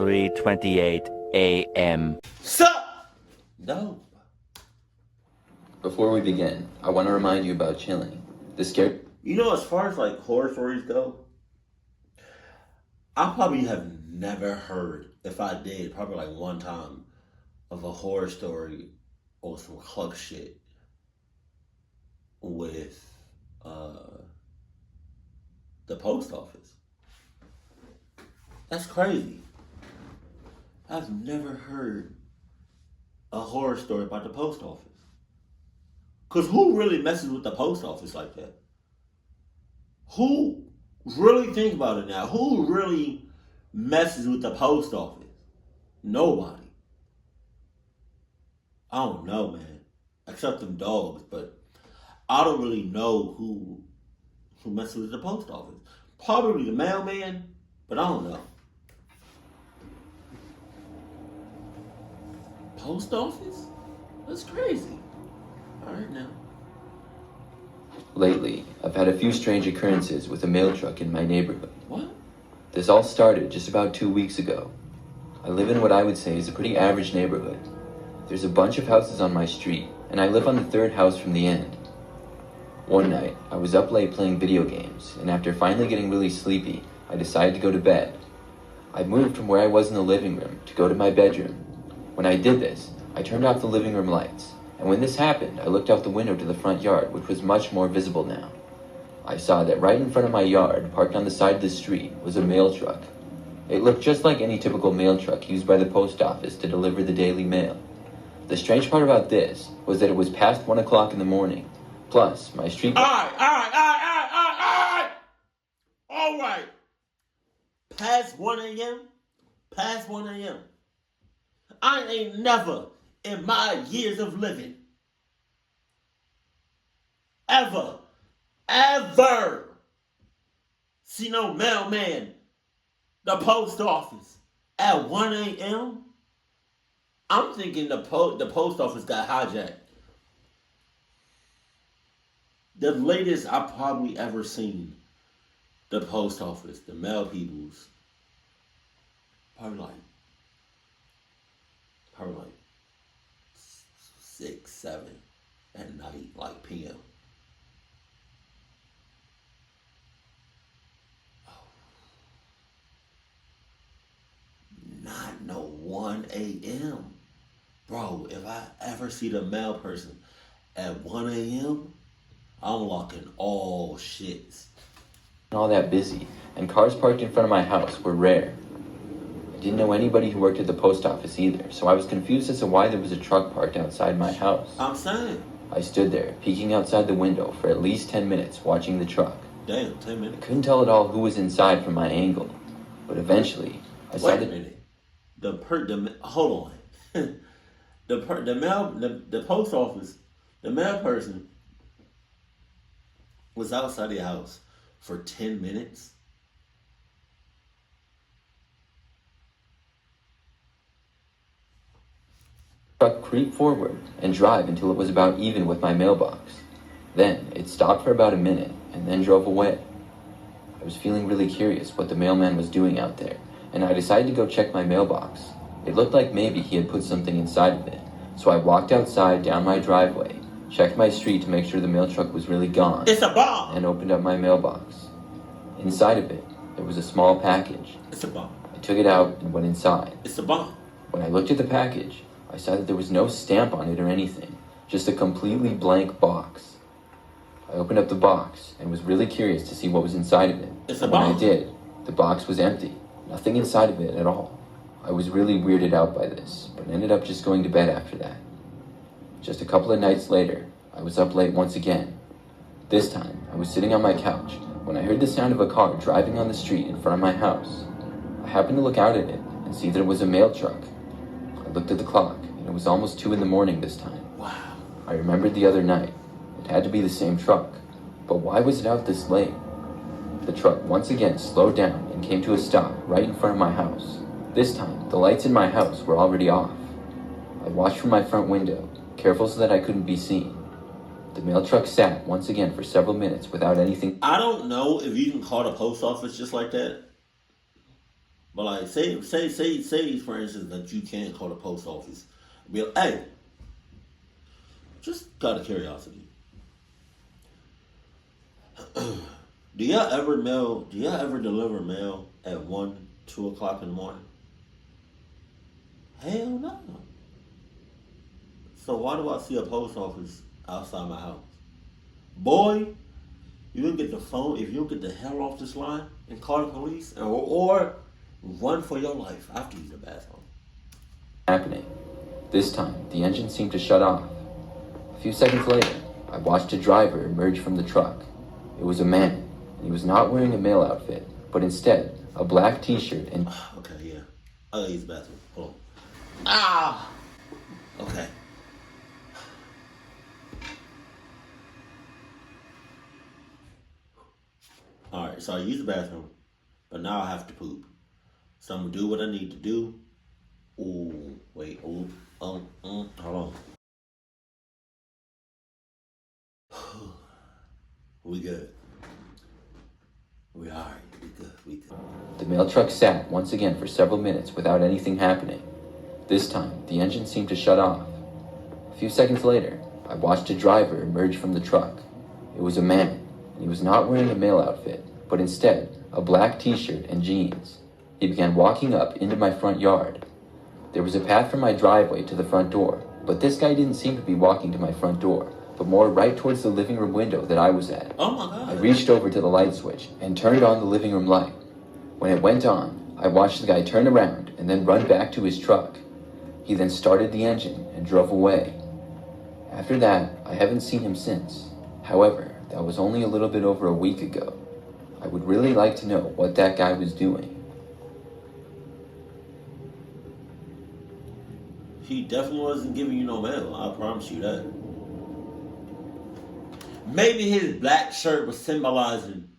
3:28 a.m. Sup? No. Before we begin, I want to remind you about chilling. The scare... You know, as far as like horror stories go, I probably have never heard, if I did, probably like one time, of a horror story or some cluck shit with the post office. That's crazy. I've never heard a horror story about the post office. Because who really messes with the post office like that? Who really, think about it now, who really messes with the post office? Nobody. I don't know, man. Except them dogs, but I don't really know who messes with the post office. Probably the mailman, but I don't know. Post office? That's crazy. All right now. Lately, I've had a few strange occurrences with a mail truck in my neighborhood. What? This all started just about 2 weeks ago. I live in what I would say is a pretty average neighborhood. There's a bunch of houses on my street, and I live on the third house from the end. One night, I was up late playing video games, and after finally getting really sleepy, I decided to go to bed. I moved from where I was in the living room to go to my bedroom. When I did this, I turned off the living room lights, and when this happened, I looked out the window to the front yard, which was much more visible now. I saw that right in front of my yard, parked on the side of the street, was a mail truck. It looked just like any typical mail truck used by the post office to deliver the daily mail. The strange part about this was that it was past 1 o'clock in the morning. Plus, my street... All right. Past 1 a.m.? Past 1 a.m. I ain't never, in my years of living, ever see no mailman, the post office, at 1 a.m.? I'm thinking the post office got hijacked. The latest I probably ever seen the post office, the mail peoples, probably like 6, 7 at night, like p.m. Not no 1 a.m. Bro, if I ever see the mail person at 1 a.m., I'm locking all shits. All that busy, and cars parked in front of my house were rare. I didn't know anybody who worked at the post office either, so I was confused as to why there was a truck parked outside my house. I'm saying. I stood there, peeking outside the window for at least 10 minutes, watching the truck. Damn, 10 minutes. I couldn't tell at all who was inside from my angle, but eventually, I saw Wait a minute. Hold on. The post office, the mail person was outside the house for 10 minutes. Truck creep forward and drive until it was about even with my mailbox. Then it stopped for about a minute and then drove away. I was feeling really curious what the mailman was doing out there, and I decided to go check my mailbox. It looked like maybe he had put something inside of it, so I walked outside down my driveway, checked my street to make sure the mail truck was really gone. It's a bomb! And opened up my mailbox. Inside of it, there was a small package. It's a bomb. I took it out and went inside. It's a bomb. When I looked at the package, I saw that there was no stamp on it or anything, just a completely blank box. I opened up the box and was really curious to see what was inside of it. It's a When bomb. I did, the box was empty. Nothing inside of it at all. I was really weirded out by this, but ended up just going to bed after that. Just a couple of nights later, I was up late once again. This time, I was sitting on my couch when I heard the sound of a car driving on the street in front of my house. I happened to look out at it and see that it was a mail truck. I looked at the clock, and it was almost 2 in the morning this time. Wow. I remembered the other night. It had to be the same truck. But why was it out this late? The truck once again slowed down and came to a stop right in front of my house. This time, the lights in my house were already off. I watched from my front window, careful so that I couldn't be seen. The mail truck sat once again for several minutes without anything. I don't know if you can call the post office just like that. But like, say, for instance, that you can't call the post office. Be like, hey, just out of curiosity, do y'all ever mail? Do y'all ever deliver mail at 1, 2 o'clock in the morning? Hell no. So why do I see a post office outside my house? Boy, you don't get the phone if you don't get the hell off this line and call the police, or run for your life after you use the bathroom. Happening. This time, the engine seemed to shut off. A few seconds later, I watched a driver emerge from the truck. It was a man, and he was not wearing a male outfit, but instead, a black t-shirt and... Okay, yeah. I gotta use the bathroom. Hold on. Ah! Okay. Alright, so I use the bathroom, but now I have to poop. So I'm gonna do what I need to do. Ooh, wait, hold on. We good. We alright, we good. The mail truck sat once again for several minutes without anything happening. This time, the engine seemed to shut off. A few seconds later, I watched a driver emerge from the truck. It was a man, and he was not wearing a male outfit, but instead, a black t-shirt and jeans. He began walking up into my front yard. There was a path from my driveway to the front door, but this guy didn't seem to be walking to my front door, but more right towards the living room window that I was at. Oh my God. I reached over to the light switch and turned on the living room light. When it went on, I watched the guy turn around and then run back to his truck. He then started the engine and drove away. After that, I haven't seen him since. However, that was only a little bit over a week ago. I would really like to know what that guy was doing. He definitely wasn't giving you no mail. I promise you that. Maybe his black shirt was symbolizing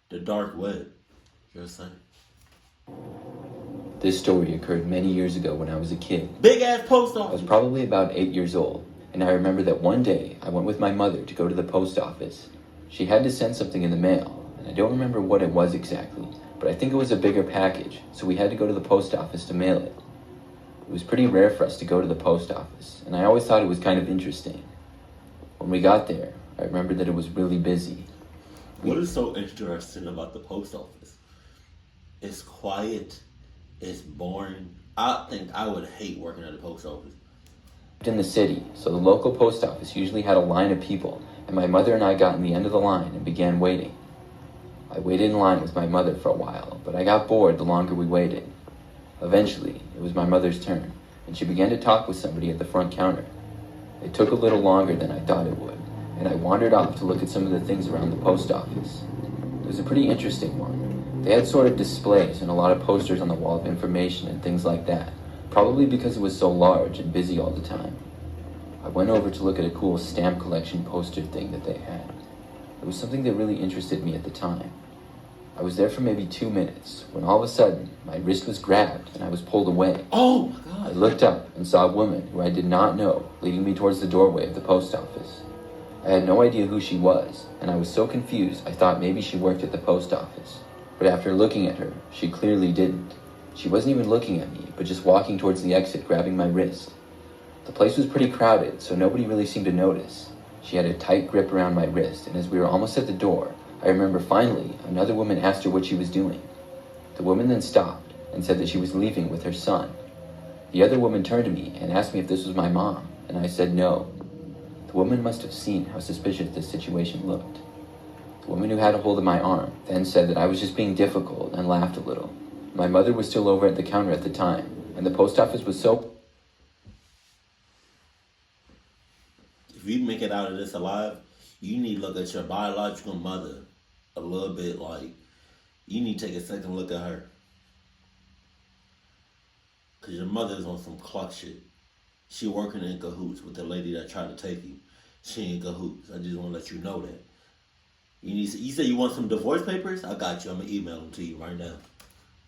the dark web. You know what I'm saying? This story occurred many years ago when I was a kid. Big ass post I was office. probably about 8 years old, and I remember that one day I went with my mother to go to the post office. She had to send something in the mail, and I don't remember what it was exactly, but I think it was a bigger package, so we had to go to the post office to mail it. It was pretty rare for us to go to the post office, and I always thought it was kind of interesting. When we got there, I remember that it was really busy. What is so interesting about the post office? It's quiet. It's boring. I think I would hate working at the post office. We lived in the city, so the local post office usually had a line of people, and my mother and I got in the end of the line and began waiting. I waited in line with my mother for a while, but I got bored the longer we waited. Eventually, it was my mother's turn, and she began to talk with somebody at the front counter. It took a little longer than I thought it would, and I wandered off to look at some of the things around the post office. It was a pretty interesting one. They had sort of displays and a lot of posters on the wall of information and things like that, probably because it was so large and busy all the time. I went over to look at a cool stamp collection poster thing that they had. It was something that really interested me at the time. I was there for maybe 2 minutes, when all of a sudden, my wrist was grabbed and I was pulled away. Oh my I God. looked up and saw a woman who I did not know leading me towards the doorway of the post office. I had no idea who she was, and I was so confused I thought maybe she worked at the post office. But after looking at her, she clearly didn't. She wasn't even looking at me, but just walking towards the exit, grabbing my wrist. The place was pretty crowded, so nobody really seemed to notice. She had a tight grip around my wrist, and as we were almost at the door, I remember finally another woman asked her what she was doing. The woman then stopped and said that she was leaving with her son. The other woman turned to me and asked me if this was my mom, and I said no. The woman must have seen how suspicious this situation looked. The woman who had a hold of my arm then said that I was just being difficult and laughed a little. My mother was still over at the counter at the time, and the post office was so... If you make it out of this alive, you need to look at your biological mother a little bit like, you need to take a second look at her. Because your mother is on some clock shit. She working in cahoots with the lady that tried to take you. She in cahoots. I just want to let you know that. You say you want some divorce papers? I got you. I'm going to email them to you right now.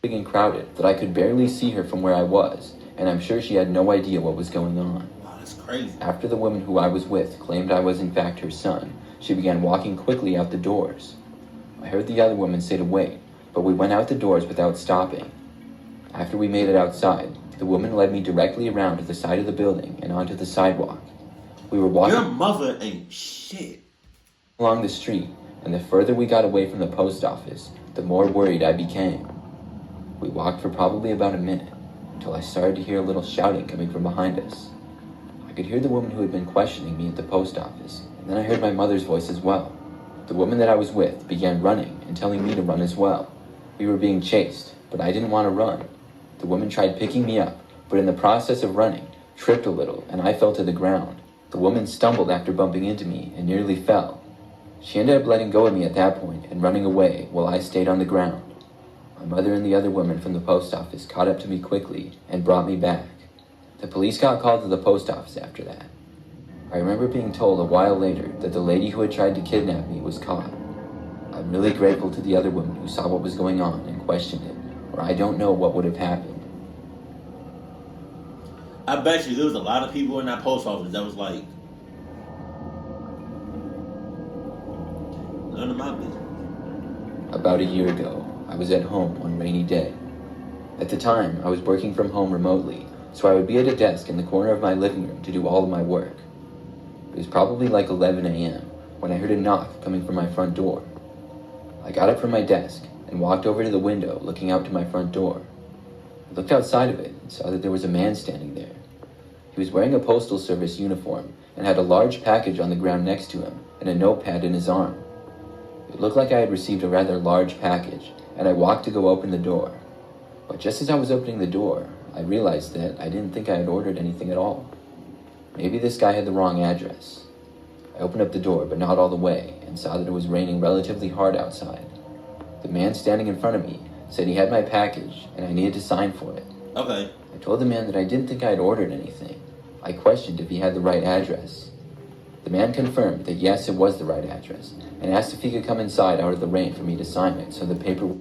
Big and crowded that I could barely see her from where I was, and I'm sure she had no idea what was going on. Wow, that's crazy. After the woman who I was with claimed I was in fact her son, she began walking quickly out the doors. I heard the other woman say to wait, but we went out the doors without stopping. After we made it outside, the woman led me directly around to the side of the building and onto the sidewalk. We were walking Your mother ain't shit. along the street, and the further we got away from the post office, the more worried I became. We walked for probably about a minute, until I started to hear a little shouting coming from behind us. I could hear the woman who had been questioning me at the post office, and then I heard my mother's voice as well. The woman that I was with began running and telling me to run as well. We were being chased, but I didn't want to run. The woman tried picking me up, but in the process of running, tripped a little, and I fell to the ground. The woman stumbled after bumping into me and nearly fell. She ended up letting go of me at that point and running away while I stayed on the ground. My mother and the other woman from the post office caught up to me quickly and brought me back. The police got called to the post office after that. I remember being told a while later that the lady who had tried to kidnap me was caught. I'm really grateful to the other woman who saw what was going on and questioned it, or I don't know what would have happened. I bet you there was a lot of people in that post office that was like, none of my business. About a year ago, I was at home one rainy day. At the time, I was working from home remotely, so I would be at a desk in the corner of my living room to do all of my work. It was probably like 11 a.m. when I heard a knock coming from my front door. I got up from my desk and walked over to the window looking out to my front door. I looked outside of it and saw that there was a man standing there. He was wearing a postal service uniform and had a large package on the ground next to him and a notepad in his arm. It looked like I had received a rather large package, and I walked to go open the door. But just as I was opening the door, I realized that I didn't think I had ordered anything at all. Maybe this guy had the wrong address. I opened up the door, but not all the way, and saw that it was raining relatively hard outside. The man standing in front of me said he had my package, and I needed to sign for it. Okay. I told the man that I didn't think I had ordered anything. I questioned if he had the right address. The man confirmed that yes, it was the right address, and asked if he could come inside out of the rain for me to sign it so the paper...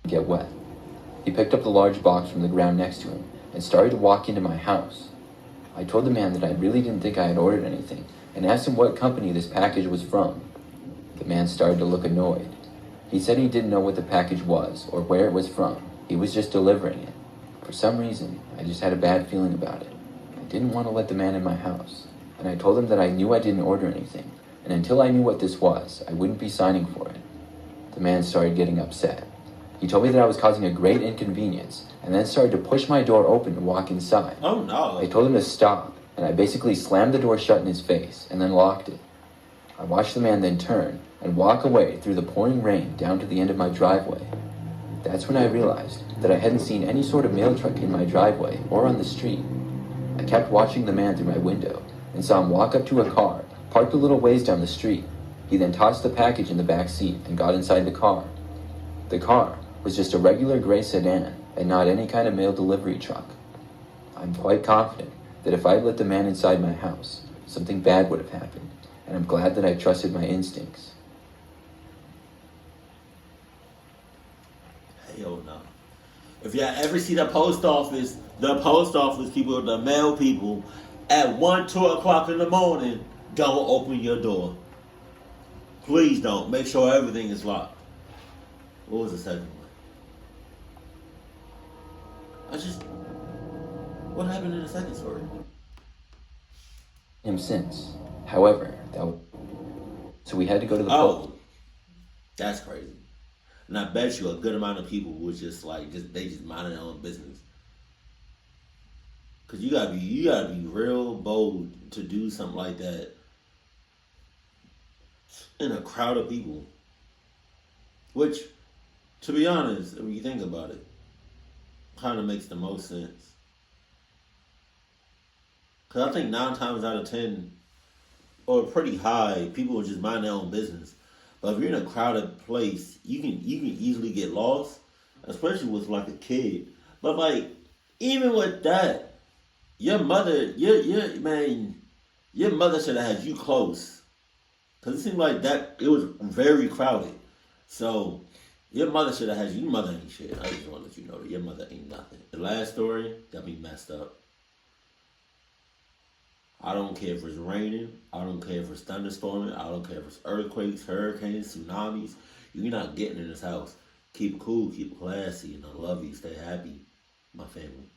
get wet. He picked up the large box from the ground next to him and started to walk into my house. I told the man that I really didn't think I had ordered anything and asked him what company this package was from. The man started to look annoyed. He said he didn't know what the package was or where it was from. He was just delivering it. For some reason, I just had a bad feeling about it. I didn't want to let the man in my house, and I told him that I knew I didn't order anything, and until I knew what this was, I wouldn't be signing for it. The man started getting upset. He told me that I was causing a great inconvenience, and then started to push my door open to walk inside. Oh no. I told him to stop, and I basically slammed the door shut in his face, and then locked it. I watched the man then turn and walk away through the pouring rain down to the end of my driveway. That's when I realized that I hadn't seen any sort of mail truck in my driveway or on the street. I kept watching the man through my window, and saw him walk up to a car, parked a little ways down the street. He then tossed the package in the back seat and got inside the car. The car was just a regular gray sedan and not any kind of mail delivery truck. I'm quite confident that if I had let the man inside my house, something bad would have happened, and I'm glad that I trusted my instincts. Hell no. If y'all ever see the post office people, the mail people, at 1, 2 o'clock in the morning, don't open your door. Please don't. Make sure everything is locked. What was the second one? What happened in the second story? Him since. However, so we had to go to the Oh, that's crazy. And I bet you a good amount of people was just minding their own business. Cause you gotta be real bold to do something like that in a crowd of people. Which, to be honest, when you think about it, kind of makes the most sense. Because I think 9 times out of 10, or pretty high, people will just mind their own business. But if you're in a crowded place, you can easily get lost, especially with like a kid. But like, even with that, your mother should have had you close. Because it seemed like that, it was very crowded. So, Your mother should have had you. Your mother ain't shit. I just want to let you know that your mother ain't nothing. The last story got me messed up. I don't care if it's raining. I don't care if it's thunderstorming. I don't care if it's earthquakes, hurricanes, tsunamis. You're not getting in this house. Keep it cool, keep it classy, and I love you. Stay happy, my family.